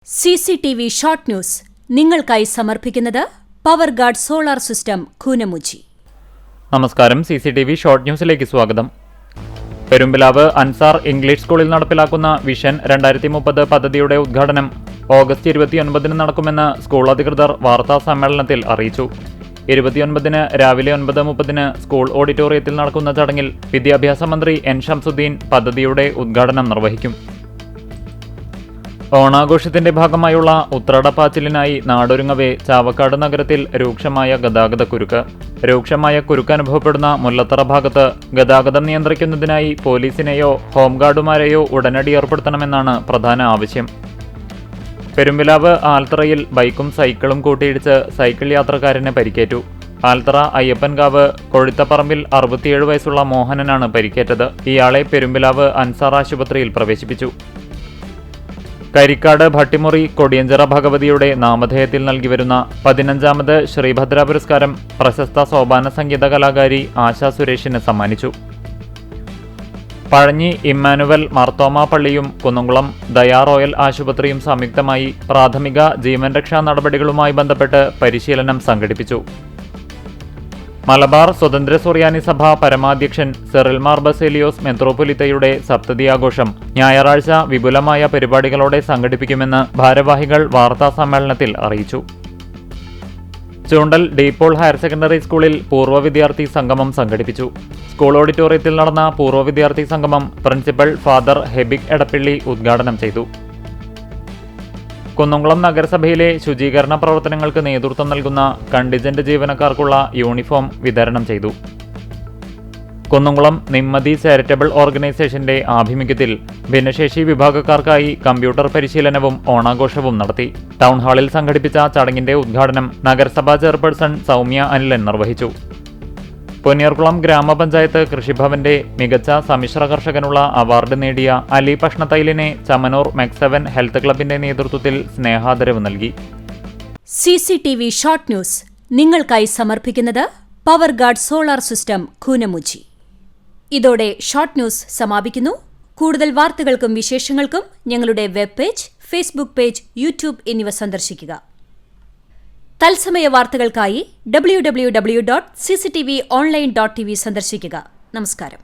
CCTV short news നിങ്ങൾക്കായി സമർപ്പിക്കുന്നത് power guard solar system Koonamuchi. നമസ്കാരം. CCTV ഷോർട്ട് ന്യൂസിലേക്ക് സ്വാഗതം. പെരുമ്പിലാവ് അൻസാർ ഇംഗ്ലീഷ് സ്കൂളിൽ നടപ്പിലാക്കുന്ന വിഷൻ 2030 പദ്ധതിയുടെ ഉദ്ഘാടനം ഓഗസ്റ്റ് 29 നടക്കുമെന്ന് സ്കൂൾ അധികൃതർ വാർത്താ സമ്മേളനത്തിൽ അറിയിച്ചു. 29 രാവിലെ 9:30 സ്കൂൾ ഓഡിറ്റോറിയത്തിൽ നടക്കുന്ന ചടങ്ങിൽ വിദ്യാഭ്യാസ മന്ത്രി N. ഷംസുദ്ദീൻ പദ്ധതിയുടെ ഉദ്ഘാടനം നിർവഹിക്കും. ഓണാഘോഷത്തിന്റെ ഭാഗമായുള്ള ഉത്രാടപ്പാച്ചിലിനായി നാടൊരുങ്ങവേ ചാവക്കാട് നഗരത്തിൽ രൂക്ഷമായ ഗതാഗതക്കുരുക്ക്. രൂക്ഷമായ കുരുക്ക് അനുഭവപ്പെടുന്ന മുല്ലത്തറ ഭാഗത്ത് ഗതാഗതം നിയന്ത്രിക്കുന്നതിനായി പോലീസിനെയോ ഹോംഗാർഡുമാരെയോ ഉടനടി ഏർപ്പെടുത്തണമെന്നാണ് പ്രധാന ആവശ്യം. പെരുമ്പിലാവ് ആൽത്തറയിൽ ബൈക്കും സൈക്കിളും കൂട്ടിയിടിച്ച് സൈക്കിൾ യാത്രക്കാരന് പരിക്കേറ്റു. ആൽത്തറ അയ്യപ്പൻകാവ് കൊഴുത്തപ്പറമ്പിൽ 67 വയസ്സുള്ള മോഹനനാണ് പരിക്കേറ്റത്. ഇയാളെ പെരുമ്പിലാവ് അൻസാർ ആശുപത്രിയിൽ പ്രവേശിപ്പിച്ചു. കരിക്കാട് ഭട്ടിമുറി കൊടിയഞ്ചിറ ഭഗവതിയുടെ നാമധേയത്തിൽ നൽകിവരുന്ന 15ാമത് ശ്രീഭദ്ര പുരസ്കാരം പ്രശസ്ത സോപാന സംഗീത കലാകാരി ആശാ സുരേഷിന് സമ്മാനിച്ചു. പഴഞ്ഞി ഇമ്മാനുവൽ മാർത്തോമ പള്ളിയും കുന്നംകുളം ദയാ റോയൽ ആശുപത്രിയും സംയുക്തമായി പ്രാഥമിക ജീവൻ രക്ഷാ നടപടികളുമായി ബന്ധപ്പെട്ട് പരിശീലനം സംഘടിപ്പിച്ചു. മലബാർ സ്വതന്ത്ര സുറിയാനി സഭ പരമാധ്യക്ഷൻ സിറിൽ മാർ ബസേലിയോസ് മെത്രോപൊലിത്തയുടെ സപ്തതി ആഘോഷം ഞായറാഴ്ച വിപുലമായ പരിപാടികളോടെ സംഘടിപ്പിക്കുമെന്ന് ഭാരവാഹികൾ വാർത്താ സമ്മേളനത്തിൽ അറിയിച്ചു. ചൂണ്ടൽ ഡീപ്പോൾ ഹയർ സെക്കൻഡറി സ്കൂളിൽ പൂർവ്വ വിദ്യാർത്ഥി സംഗമം സംഘടിപ്പിച്ചു. സ്കൂൾ ഓഡിറ്റോറിയത്തിൽ നടന്ന പൂർവ്വ വിദ്യാർത്ഥി സംഗമം പ്രിൻസിപ്പൽ ഫാദർ ഹെബിക് എടപ്പിള്ളി ഉദ്ഘാടനം ചെയ്തു. കുന്നംകുളം നഗരസഭയിലെ ശുചീകരണ പ്രവർത്തനങ്ങൾക്ക് നേതൃത്വം നൽകുന്ന കണ്ടിജന്റ് ജീവനക്കാർക്കുള്ള യൂണിഫോം വിതരണം ചെയ്തു. കുന്നംകുളം നിമ്മതി ചാരിറ്റബിൾ ഓർഗനൈസേഷന്റെ ആഭിമുഖ്യത്തിൽ ഭിന്നശേഷി വിഭാഗക്കാർക്കായി കമ്പ്യൂട്ടർ പരിശീലനവും ഓണാഘോഷവും നടത്തി. ടൗൺഹാളിൽ സംഘടിപ്പിച്ച ചടങ്ങിന്റെ ഉദ്ഘാടനം നഗരസഭാ ചെയർപേഴ്സൺ സൗമ്യ അനിലൻ നിർവഹിച്ചു. പൊന്നിയർകുളം ഗ്രാമപഞ്ചായത്ത് കൃഷിഭവന്റെ മികച്ച സമ്മിശ്ര കർഷകനുള്ള അവാർഡ് നേടിയ അലി പഷ്ണത്തൈലിനെ ചമനൂർ മെക്സവൻ ഹെൽത്ത് ക്ലബിന്റെ നേതൃത്വത്തിൽ സ്നേഹാദരവ് നൽകി. CCTV ഷോർട്ട് ന്യൂസ് നിങ്ങൾക്കായി സമർപ്പിക്കുന്നത് power guard solar system Koonamuchi. ഇതോടെ ഷോർട്ട് ന്യൂസ് സമാപിക്കുന്നു. കൂടുതൽ വാർത്തകൾക്കും വിശേഷങ്ങൾക്കും ഞങ്ങളുടെ web page, Facebook page, YouTube എന്നിവ സന്ദർശിക്കുക. തത്സമയ വാർത്തകൾക്കായി www.cctvonline.tv സന്ദർശിക്കുക. നമസ്കാരം.